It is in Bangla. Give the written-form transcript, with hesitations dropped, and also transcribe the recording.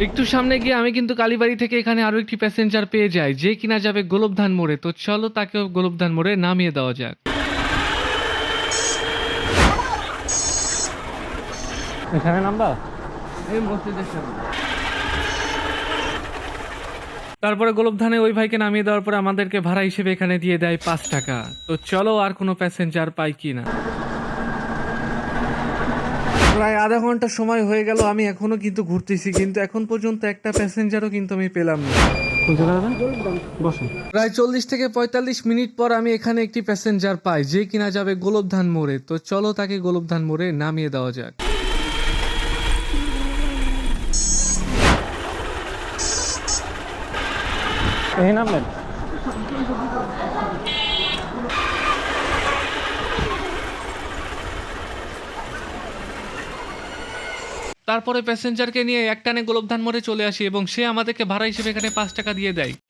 একটু সামনে গিয়ে আমি কিন্তু কালীবাড়ি থেকে এখানে আরো একটি প্যাসেঞ্জার পেয়ে যাই, যে কিনা যাবে গোলকধান মোড়ে। তো চলো তাকেও গোলকধান মোড়ে নামিয়ে দেওয়া যাক। এখানে নামবা? এই মসজিদের সামনে। তারপরে গোলকধানে ওই ভাইকে নামিয়ে দেওয়ার পরে আমাদেরকে ভাড়া হিসেবে এখানে দিয়ে দেয় 5 টাকা। তো চলো আর কোনো প্যাসেঞ্জার পাই কিনা। প্রায় আধা ঘন্টা সময় হয়ে গেল, আমি এখনো কিন্তু ঘুরতেছি, কিন্তু এখন পর্যন্ত একটা প্যাসেঞ্জারও কিন্তু আমি পেলাম না। বসেন। প্রায় 40 থেকে 45 মিনিট পর আমি এখানে একটি প্যাসেঞ্জার পাই, যে কিনা যাবে গোলকধান মোড়ে। তো চলো তাকে গোলকধান মোড়ে নামিয়ে দেওয়া যাক। এই নামলেন? তারপরে প্যাসেঞ্জারকে নিয়ে একটানে গোলকধান মোড়ে চলে আসি এবং সে আমাদেরকে ভাড়া হিসেবে এখানে 5 টাকা দিয়ে দেয়।